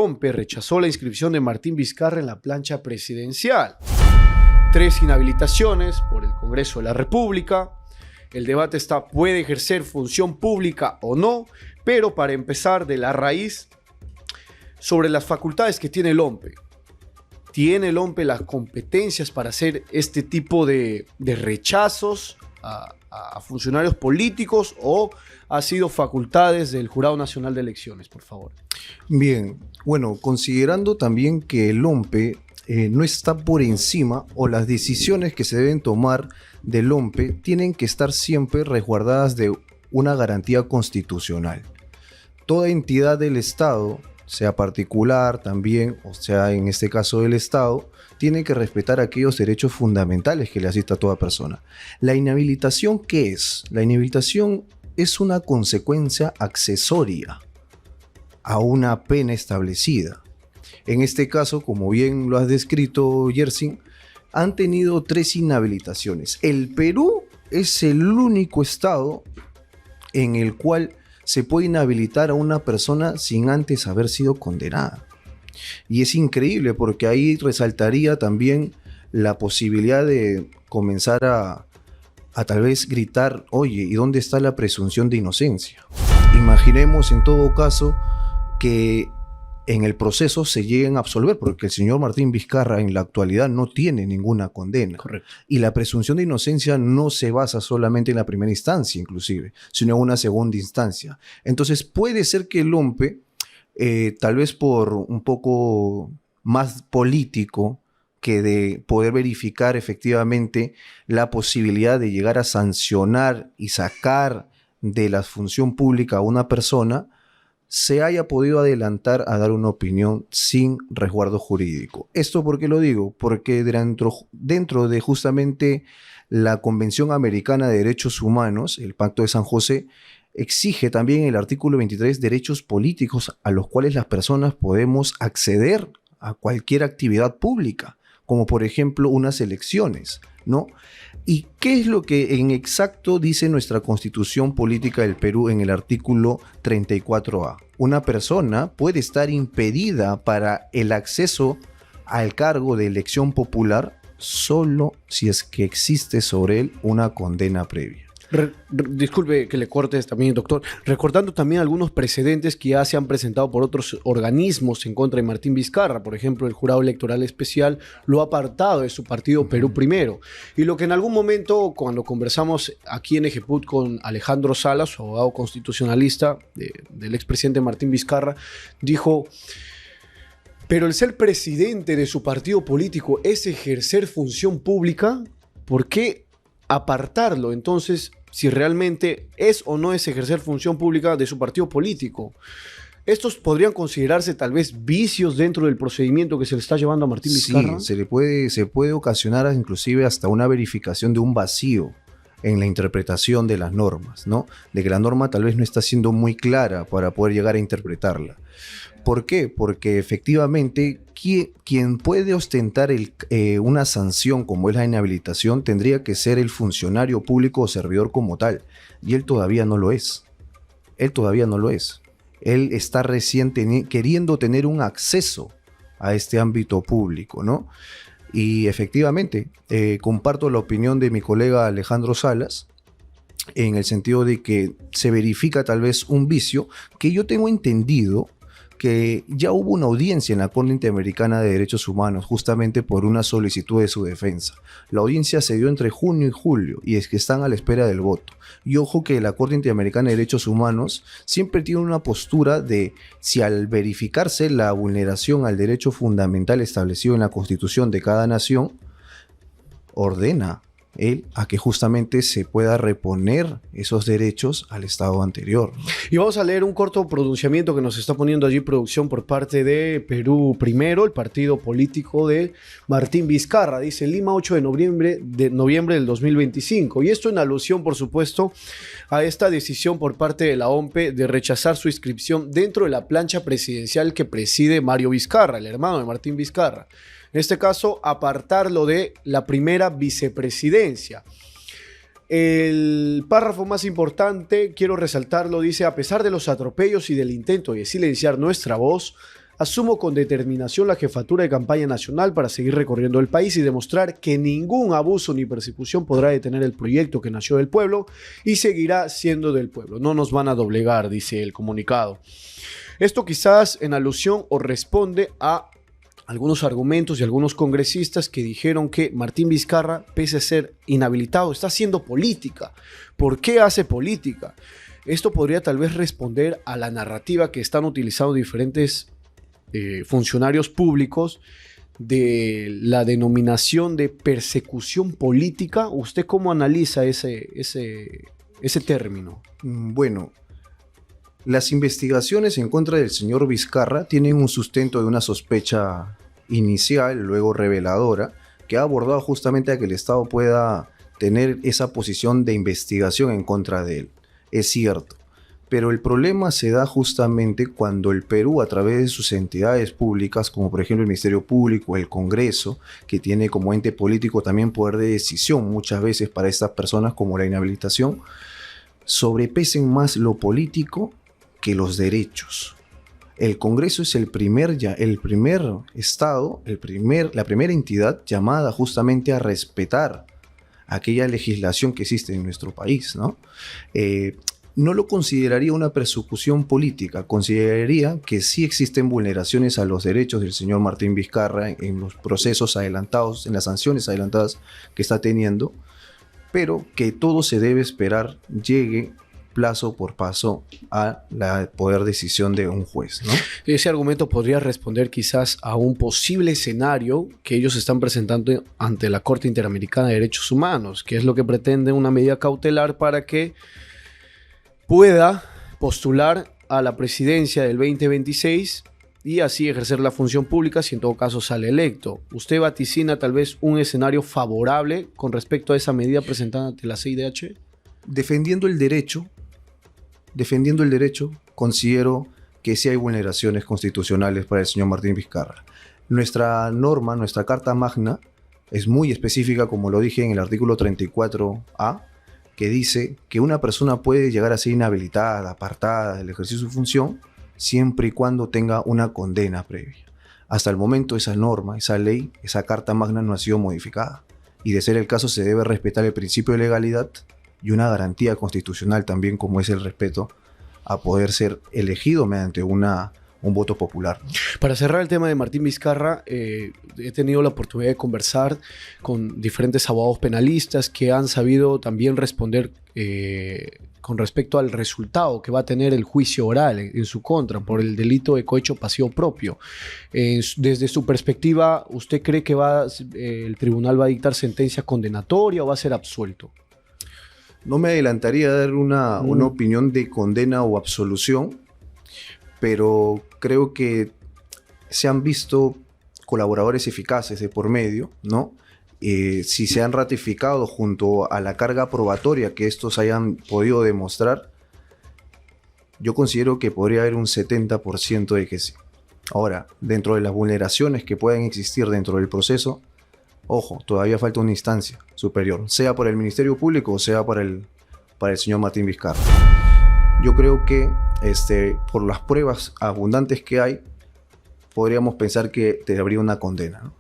OMPE rechazó la inscripción de Martín Vizcarra en la plancha presidencial. 3 inhabilitaciones por el Congreso de la República. El debate está, ¿puede ejercer función pública o no? Pero para empezar de la raíz, sobre las facultades que tiene el OMPE. ¿Tiene el OMPE las competencias para hacer este tipo de rechazos a funcionarios políticos o ha sido facultades del Jurado Nacional de Elecciones, por favor? Bien, bueno, considerando también que el OMPE no está por encima o las decisiones que se deben tomar del OMPE tienen que estar siempre resguardadas de una garantía constitucional. Toda entidad del Estado, sea particular también, o sea en este caso del Estado, tiene que respetar aquellos derechos fundamentales que le asista a toda persona. ¿La inhabilitación qué es? La inhabilitación es una consecuencia accesoria a una pena establecida. En este caso, como bien lo has descrito, Yersin, han tenido 3 inhabilitaciones. El Perú es el único estado en el cual se puede inhabilitar a una persona sin antes haber sido condenada. Y es increíble porque ahí resaltaría también la posibilidad de comenzar a tal vez gritar, oye, ¿y dónde está la presunción de inocencia? Imaginemos en todo caso que en el proceso se lleguen a absolver, porque el señor Martín Vizcarra en la actualidad no tiene ninguna condena. Correcto. Y la presunción de inocencia no se basa solamente en la primera instancia, inclusive, sino en una segunda instancia. Entonces puede ser que el OMPE, tal vez por un poco más político, que de poder verificar efectivamente la posibilidad de llegar a sancionar y sacar de la función pública a una persona, se haya podido adelantar a dar una opinión sin resguardo jurídico. ¿Esto por qué lo digo? Porque dentro de justamente la Convención Americana de Derechos Humanos, el Pacto de San José, exige también el artículo 23 derechos políticos a los cuales las personas podemos acceder a cualquier actividad pública, como por ejemplo unas elecciones, ¿no? ¿Y qué es lo que en exacto dice nuestra Constitución Política del Perú en el artículo 34A? Una persona puede estar impedida para el acceso al cargo de elección popular solo si es que existe sobre él una condena previa. Disculpe que le cortes también, doctor. Recordando también algunos precedentes que ya se han presentado por otros organismos en contra de Martín Vizcarra. Por ejemplo, el Jurado Electoral Especial lo ha apartado de su partido Perú Primero. Y lo que en algún momento, cuando conversamos aquí en Ejeput con Alejandro Salas, su abogado constitucionalista del expresidente Martín Vizcarra, dijo: pero el ser presidente de su partido político es ejercer función pública. ¿Por qué apartarlo entonces si realmente es o no es ejercer función pública de su partido político? ¿Estos podrían considerarse tal vez vicios dentro del procedimiento que se le está llevando a Martín Vizcarra? Sí, se puede ocasionar inclusive hasta una verificación de un vacío en la interpretación de las normas, ¿no? De que la norma tal vez no está siendo muy clara para poder llegar a interpretarla. ¿Por qué? Porque efectivamente quien puede ostentar una sanción como es la inhabilitación tendría que ser el funcionario público o servidor como tal. Y él todavía no lo es. Él todavía no lo es. Él está recién queriendo tener un acceso a este ámbito público, ¿no? Y efectivamente, comparto la opinión de mi colega Alejandro Salas, en el sentido de que se verifica tal vez un vicio que yo tengo entendido que ya hubo una audiencia en la Corte Interamericana de Derechos Humanos justamente por una solicitud de su defensa. La audiencia se dio entre junio y julio y es que están a la espera del voto. Y ojo que la Corte Interamericana de Derechos Humanos siempre tiene una postura de si al verificarse la vulneración al derecho fundamental establecido en la Constitución de cada nación, ordena él a que justamente se pueda reponer esos derechos al estado anterior. Y vamos a leer un corto pronunciamiento que nos está poniendo allí producción por parte de Perú Primero, el partido político de Martín Vizcarra. Dice: Lima, 8 de noviembre del 2025. Y esto en alusión, por supuesto, a esta decisión por parte de la OMPE de rechazar su inscripción dentro de la plancha presidencial que preside Mario Vizcarra, el hermano de Martín Vizcarra. En este caso, apartarlo de la primera vicepresidencia. El párrafo más importante, quiero resaltarlo, dice: a pesar de los atropellos y del intento de silenciar nuestra voz, asumo con determinación la jefatura de campaña nacional para seguir recorriendo el país y demostrar que ningún abuso ni persecución podrá detener el proyecto que nació del pueblo y seguirá siendo del pueblo. No nos van a doblegar, dice el comunicado. Esto quizás en alusión o responde a algunos argumentos y algunos congresistas que dijeron que Martín Vizcarra, pese a ser inhabilitado, está haciendo política. ¿Por qué hace política? Esto podría tal vez responder a la narrativa que están utilizando diferentes funcionarios públicos de la denominación de persecución política. ¿Usted cómo analiza ese término? Bueno, las investigaciones en contra del señor Vizcarra tienen un sustento de una sospecha inicial, luego reveladora, que ha abordado justamente a que el Estado pueda tener esa posición de investigación en contra de él. Es cierto, pero el problema se da justamente cuando el Perú, a través de sus entidades públicas, como por ejemplo el Ministerio Público, el Congreso, que tiene como ente político también poder de decisión muchas veces para estas personas como la inhabilitación, sobrepesen más lo político que los derechos. El Congreso es el primer estado, la primera entidad llamada justamente a respetar aquella legislación que existe en nuestro país, ¿no? No lo consideraría una persecución política, consideraría que sí existen vulneraciones a los derechos del señor Martín Vizcarra en los procesos adelantados, en las sanciones adelantadas que está teniendo, pero que todo se debe esperar llegue paso por paso a la poder decisión de un juez, ¿no? Ese argumento podría responder quizás a un posible escenario que ellos están presentando ante la Corte Interamericana de Derechos Humanos, que es lo que pretende una medida cautelar para que pueda postular a la presidencia del 2026 y así ejercer la función pública si en todo caso sale electo. ¿Usted vaticina tal vez un escenario favorable con respecto a esa medida presentada ante la CIDH? Defendiendo el derecho, considero que sí hay vulneraciones constitucionales para el señor Martín Vizcarra. Nuestra norma, nuestra Carta Magna, es muy específica, como lo dije en el artículo 34A, que dice que una persona puede llegar a ser inhabilitada, apartada del ejercicio de su función, siempre y cuando tenga una condena previa. Hasta el momento esa norma, esa ley, esa Carta Magna no ha sido modificada. Y de ser el caso se debe respetar el principio de legalidad y una garantía constitucional también, como es el respeto a poder ser elegido mediante un voto popular. Para cerrar el tema de Martín Vizcarra, he tenido la oportunidad de conversar con diferentes abogados penalistas que han sabido también responder con respecto al resultado que va a tener el juicio oral en su contra por el delito de cohecho pasivo propio. Desde su perspectiva, ¿usted cree que el tribunal va a dictar sentencia condenatoria o va a ser absuelto? No me adelantaría a dar una opinión de condena o absolución, pero creo que se han visto colaboradores eficaces de por medio, ¿no? Si se han ratificado junto a la carga probatoria que estos hayan podido demostrar, yo considero que podría haber un 70% de que sí. Ahora, dentro de las vulneraciones que puedan existir dentro del proceso, ojo, todavía falta una instancia superior, sea por el Ministerio Público o sea para el señor Martín Vizcarra. Yo creo que por las pruebas abundantes que hay, podríamos pensar que habría una condena, ¿no?